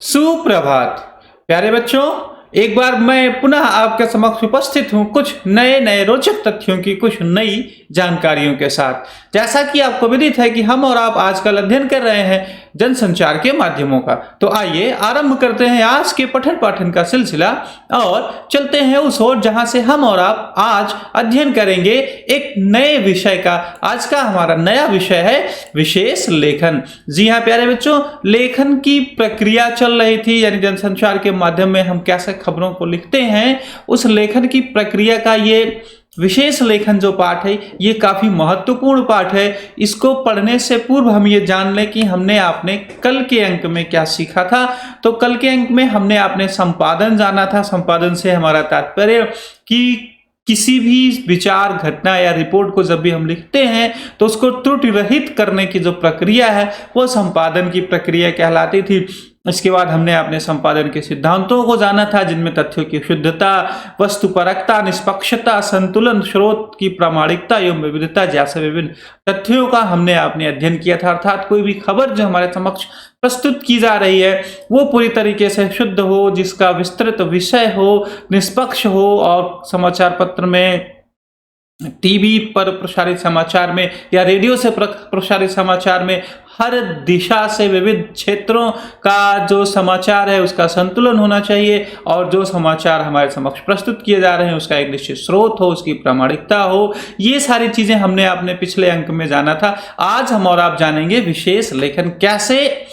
सुप्रभात प्यारे बच्चों। एक बार मैं पुनः आपके समक्ष उपस्थित हूँ कुछ नए नए रोचक तथ्यों की कुछ नई जानकारियों के साथ। जैसा कि आपको विदित है कि हम और आप आजकल अध्ययन कर रहे हैं जनसंचार के माध्यमों का, तो आइए आरंभ करते हैं आज के पठन पाठन का सिलसिला और चलते हैं उस ओर जहां से हम और आप आज अध्ययन करेंगे एक नए विषय का। आज का हमारा नया विषय है विशेष लेखन। जी हाँ प्यारे बच्चों, लेखन की प्रक्रिया चल रही थी, यानी जनसंचार के माध्यम में हम कैसे खबरों को लिखते हैं, उस लेखन की प्रक्रिया का ये विशेष लेखन जो पाठ है ये काफी महत्वपूर्ण पाठ है। इसको पढ़ने से पूर्व हम ये जान लें कि हमने आपने कल के अंक में क्या सीखा था। तो कल के अंक में हमने आपने संपादन जाना था। संपादन से हमारा तात्पर्य कि किसी भी विचार, घटना या रिपोर्ट को जब भी हम लिखते हैं तो उसको त्रुटि रहित करने की जो प्रक्रिया है वो संपादन की प्रक्रिया कहलाती थी। इसके बाद हमने अपने संपादन के सिद्धांतों को जाना था, जिनमें तथ्यों की शुद्धता, वस्तुपरकता, निष्पक्षता, संतुलन, स्रोत की प्रामाणिकता एवं विविधता जैसे विभिन्न तथ्यों का हमने आपने अध्ययन किया था। अर्थात कोई भी खबर जो हमारे समक्ष प्रस्तुत की जा रही है वो पूरी तरीके से शुद्ध हो, जिसका विस्तृत विषय हो, निष्पक्ष हो और समाचार पत्र में, टीवी पर प्रसारित समाचार में या रेडियो से प्रसारित समाचार में हर दिशा से विविध क्षेत्रों का जो समाचार है उसका संतुलन होना चाहिए और जो समाचार हमारे समक्ष प्रस्तुत किए जा रहे हैं उसका एक निश्चित स्रोत हो, उसकी प्रामाणिकता हो। ये सारी चीजें हमने अपने पिछले अंक में जाना था। आज हम और आप जानेंगे विशेष लेखन, कैसे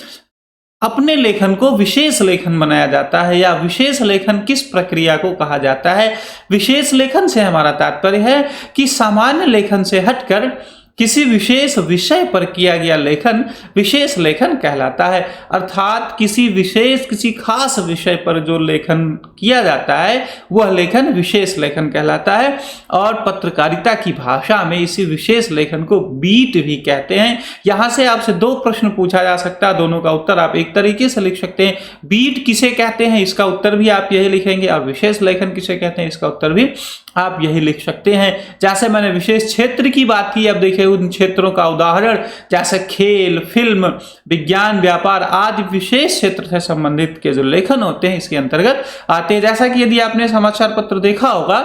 अपने लेखन को विशेष लेखन बनाया जाता है या विशेष लेखन किस प्रक्रिया को कहा जाता है। विशेष लेखन से हमारा तात्पर्य है कि सामान्य लेखन से हटकर किसी विशेष विषय पर किया गया लेखन विशेष लेखन कहलाता है। अर्थात किसी खास विषय पर जो लेखन किया जाता है वह लेखन विशेष लेखन कहलाता है। और पत्रकारिता की भाषा में इसी विशेष लेखन को बीट भी कहते हैं। यहाँ से आपसे दो प्रश्न पूछा जा सकता है, दोनों का उत्तर आप एक तरीके से लिख सकते हैं। बीट किसे कहते हैं इसका उत्तर भी आप यही लिखेंगे और विशेष लेखन किसे कहते हैं इसका उत्तर भी आप यही लिख सकते हैं। जैसे मैंने विशेष क्षेत्र की बात की, अब देखिए उन क्षेत्रों का उदाहरण जैसे खेल, फिल्म, विज्ञान, व्यापार आदि विशेष क्षेत्र से संबंधित के जो लेखन होते हैं इसके अंतर्गत आते हैं। जैसा कि यदि आपने समाचार पत्र देखा होगा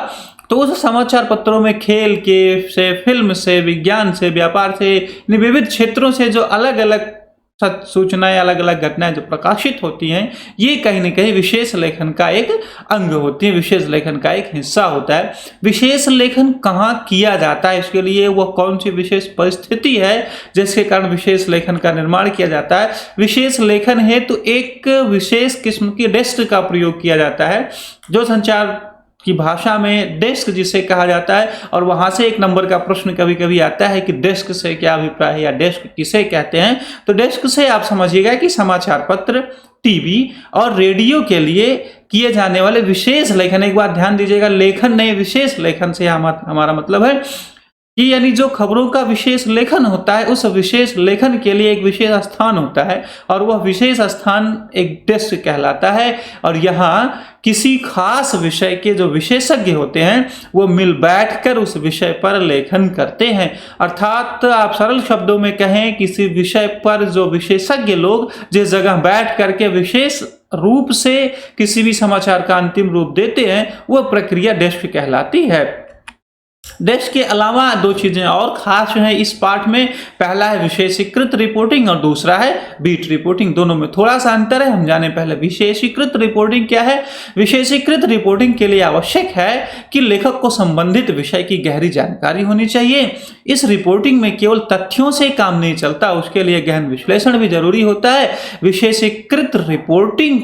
तो उस समाचार पत्रों में खेल के से, फिल्म से, विज्ञान से, व्यापार से, विविध क्षेत्रों से जो अलग अलग सूचनाएं, अलग अलग घटनाएं जो प्रकाशित होती हैं ये कहीं न कहीं विशेष लेखन का एक अंग होती है, विशेष लेखन का एक हिस्सा होता है। विशेष लेखन कहाँ किया जाता है, इसके लिए वह कौन सी विशेष परिस्थिति है जिसके कारण विशेष लेखन का निर्माण किया जाता है। विशेष लेखन हेतु एक विशेष किस्म की डेस्क का प्रयोग किया जाता है, जो संचार की भाषा में डेस्क जिसे कहा जाता है। और वहां से एक नंबर का प्रश्न कभी कभी आता है कि डेस्क से क्या अभिप्राय है या डेस्क किसे कहते हैं। तो डेस्क से आप समझिएगा कि समाचार पत्र, टीवी और रेडियो के लिए किए जाने वाले विशेष लेखन। एक बात ध्यान दीजिएगा, लेखन नहीं, विशेष लेखन से हमारा मतलब है कि यानी जो खबरों का विशेष लेखन होता है उस विशेष लेखन के लिए एक विशेष स्थान होता है और वह विशेष स्थान एक डेस्क कहलाता है। और यहाँ किसी खास विषय के जो विशेषज्ञ होते हैं वो मिल बैठकर उस विषय पर लेखन करते हैं। अर्थात आप सरल शब्दों में कहें, किसी विषय पर जो विशेषज्ञ लोग जिस जगह बैठ करके विशेष रूप से किसी भी समाचार का अंतिम रूप देते हैं वह प्रक्रिया डेस्क कहलाती है। डेस्क के अलावा दो चीजें और खास हैं इस पाठ में। पहला है विशेषीकृत रिपोर्टिंग और दूसरा है बीट रिपोर्टिंग। दोनों में थोड़ा सा अंतर है, हम जाने पहले विशेषीकृत रिपोर्टिंग क्या है। विशेषीकृत रिपोर्टिंग के लिए आवश्यक है कि लेखक को संबंधित विषय की गहरी जानकारी होनी चाहिए। इस रिपोर्टिंग में केवल तथ्यों से काम नहीं चलता, उसके लिए गहन विश्लेषण भी जरूरी होता है। विशेषीकृत रिपोर्टिंग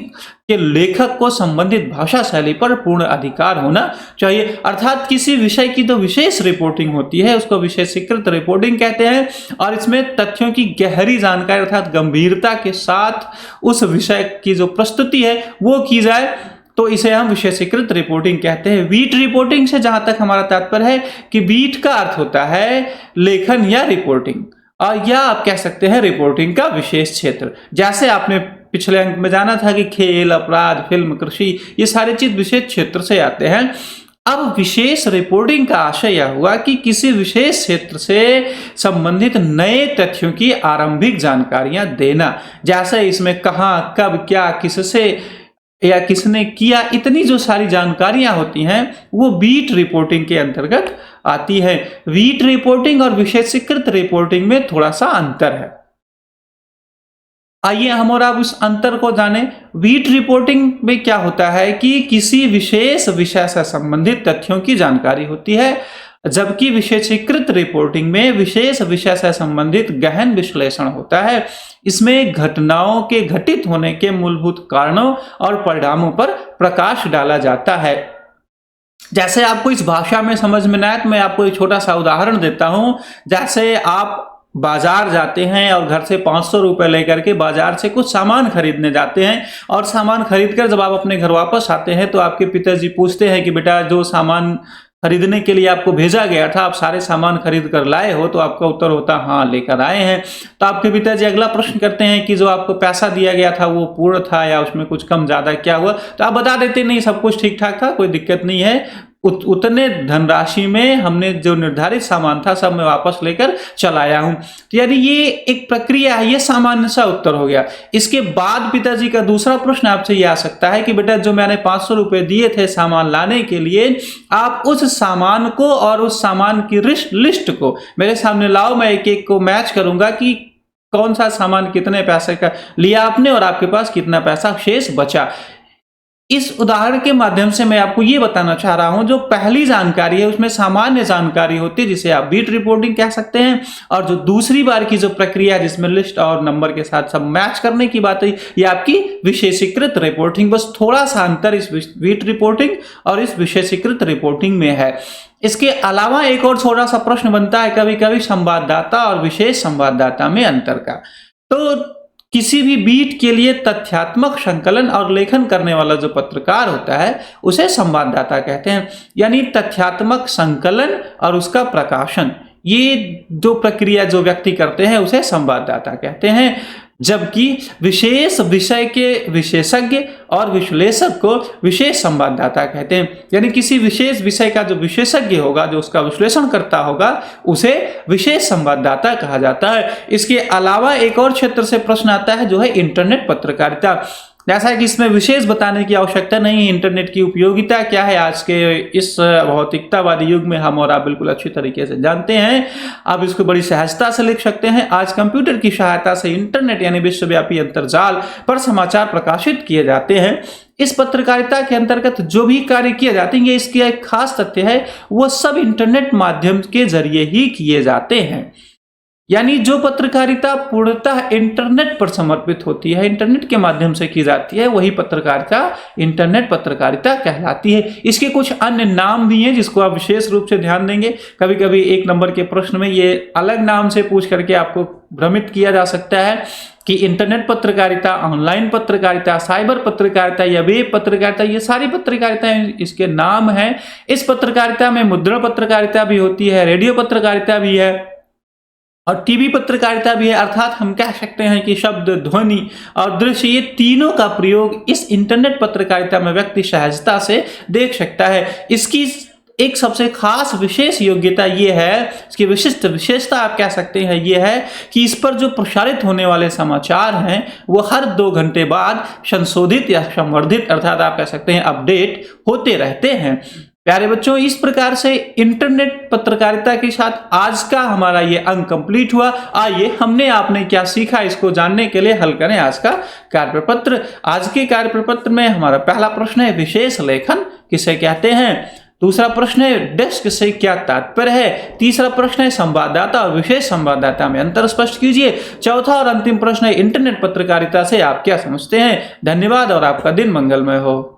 के लेखक को संबंधित भाषा शैली पर पूर्ण अधिकार होना चाहिए। अर्थात किसी विषय की जो विशेष रिपोर्टिंग होती है उसको विशेषीकृत रिपोर्टिंग कहते हैं और इसमें तथ्यों की गहरी जानकारी अर्थात गंभीरता के साथ उस विषय की जो प्रस्तुति है वो की जाए, तो इसे हम विशेषीकृत रिपोर्टिंग कहते हैं। बीट रिपोर्टिंग से जहां तक हमारा तात्पर्य है कि बीट का अर्थ होता है लेखन या रिपोर्टिंग, और या आप कह सकते हैं रिपोर्टिंग का विशेष क्षेत्र। जैसे आपने पिछले अंक में जाना था कि खेल, अपराध, फिल्म, कृषि ये सारी चीज विशेष क्षेत्र से आते हैं। अब विशेष रिपोर्टिंग का आशय यह हुआ कि किसी विशेष क्षेत्र से संबंधित नए तथ्यों की आरंभिक जानकारियां देना, जैसे इसमें कहाँ, कब, क्या, किससे या किसने किया, इतनी जो सारी जानकारियां होती हैं वो बीट रिपोर्टिंग के अंतर्गत आती है। बीट रिपोर्टिंग और विशेषीकृत रिपोर्टिंग में थोड़ा सा अंतर है। आइए हम और आप उस अंतर को जानें। बीट रिपोर्टिंग में क्या होता है कि किसी विशेष विषय से संबंधित तथ्यों की जानकारी होती है, जबकि विशेषीकृत रिपोर्टिंग में विशेष विषय से संबंधित गहन विश्लेषण होता है। इसमें घटनाओं के घटित होने के मूलभूत कारणों और परिणामों पर प्रकाश डाला जाता है। जैसे आपको इस भाषा में समझ में ना आए तो मैं आपको एक छोटा सा उदाहरण देता हूं। जैसे आप बाजार जाते हैं और घर से 500 रुपए लेकर के बाजार से कुछ सामान खरीदने जाते हैं, और सामान खरीद कर जब आप अपने घर वापस आते हैं तो आपके पिताजी पूछते हैं कि बेटा जो सामान खरीदने के लिए आपको भेजा गया था, आप सारे सामान खरीद कर लाए हो? तो आपका उत्तर होता हाँ लेकर आए हैं। तो आपके पिताजी अगला प्रश्न करते हैं कि जो आपको पैसा दिया गया था वो पूर्ण था या उसमें कुछ कम ज्यादा क्या हुआ? तो आप बता देते नहीं, सब कुछ ठीक ठाक था, कोई दिक्कत नहीं है, उतने धनराशि में हमने जो निर्धारित सामान था सब मैं वापस लेकर चला आया हूं। तो यानी ये एक प्रक्रिया है, ये सामान्य सा उत्तर हो गया। इसके बाद पिताजी का दूसरा प्रश्न आपसे ये आ सकता है कि बेटा जो मैंने 500 रुपए दिए थे सामान लाने के लिए, आप उस सामान को और उस सामान की लिस्ट को मेरे सामने लाओ, मैं एक एक को मैच करूंगा कि कौन सा सामान कितने पैसे का लिया आपने और आपके पास कितना पैसा शेष बचा। इस उदाहरण के माध्यम से मैं आपको यह बताना चाह रहा हूं, जो पहली जानकारी है उसमें सामान्य जानकारी होती है जिसे आप बीट रिपोर्टिंग कह सकते हैं, और जो दूसरी बार की जो प्रक्रिया है जिसमें लिस्ट और नंबर के साथ सब मैच करने की बात है, ये आपकी विशेषीकृत रिपोर्टिंग। बस थोड़ा सा अंतर इस बीट रिपोर्टिंग और इस विशेषीकृत रिपोर्टिंग में है। इसके अलावा एक और छोटा सा प्रश्न बनता है कभी कभी संवाददाता और विशेष संवाददाता में अंतर का। तो किसी भी बीट के लिए तथ्यात्मक संकलन और लेखन करने वाला जो पत्रकार होता है उसे संवाददाता कहते हैं। यानी तथ्यात्मक संकलन और उसका प्रकाशन, ये जो प्रक्रिया जो व्यक्ति करते हैं उसे संवाददाता कहते हैं, जबकि विशेष विषय के विशेषज्ञ और विश्लेषक को विशेष संवाददाता कहते हैं। यानी किसी विशेष विषय का जो विशेषज्ञ होगा, जो उसका विश्लेषण करता होगा, उसे विशेष संवाददाता कहा जाता है। इसके अलावा एक और क्षेत्र से प्रश्न आता है जो है इंटरनेट पत्रकारिता। जैसा कि इसमें विशेष बताने की आवश्यकता नहीं है, इंटरनेट की उपयोगिता क्या है आज के इस भौतिकतावादी युग में हम और आप बिल्कुल अच्छी तरीके से जानते हैं। आप इसको बड़ी सहजता से लिख सकते हैं। आज कंप्यूटर की सहायता से इंटरनेट यानी विश्वव्यापी अंतर्जाल पर समाचार प्रकाशित किए जाते हैं। इस पत्रकारिता के अंतर्गत जो भी कार्य किए जाते हैं, इसकी एक खास तथ्य है, वो सब इंटरनेट माध्यम के जरिए ही किए जाते हैं। यानी जो पत्रकारिता पूर्णतः इंटरनेट पर समर्पित होती है, इंटरनेट के माध्यम से की जाती है, वही पत्रकारिता इंटरनेट पत्रकारिता कहलाती है। इसके कुछ अन्य नाम भी हैं जिसको आप विशेष रूप से ध्यान देंगे। कभी कभी 1 नंबर के प्रश्न में ये अलग नाम से पूछ करके आपको भ्रमित किया जा सकता है कि इंटरनेट पत्रकारिता, ऑनलाइन पत्रकारिता, साइबर पत्रकारिता या वेब पत्रकारिता, ये सारी पत्रकारिताएं इसके नाम हैं। इस पत्रकारिता में मुद्रण पत्रकारिता भी होती है, रेडियो पत्रकारिता भी है और टीवी पत्रकारिता भी है। अर्थात हम कह सकते हैं कि शब्द, ध्वनि और दृश्य, ये तीनों का प्रयोग इस इंटरनेट पत्रकारिता में व्यक्ति सहजता से देख सकता है। इसकी एक सबसे खास विशेष योग्यता ये है, इसकी विशिष्ट विशेषता आप कह सकते हैं ये है कि इस पर जो प्रसारित होने वाले समाचार हैं वो हर 2 घंटे बाद संशोधित या संवर्धित, अर्थात आप कह सकते हैं अपडेट होते रहते हैं। प्यारे बच्चों, इस प्रकार से इंटरनेट पत्रकारिता के साथ आज का हमारा ये अंक कंप्लीट हुआ। आइए हमने आपने क्या सीखा इसको जानने के लिए हल करें आज का कार्यप्रपत्र। आज के कार्यप्रपत्र में हमारा पहला प्रश्न है विशेष लेखन किसे कहते हैं। दूसरा प्रश्न है डेस्क से क्या तात्पर्य है। तीसरा प्रश्न है संवाददाता और विशेष संवाददाता में अंतर स्पष्ट कीजिए। चौथा और अंतिम प्रश्न है इंटरनेट पत्रकारिता से आप क्या समझते हैं। धन्यवाद और आपका दिन मंगलमय हो।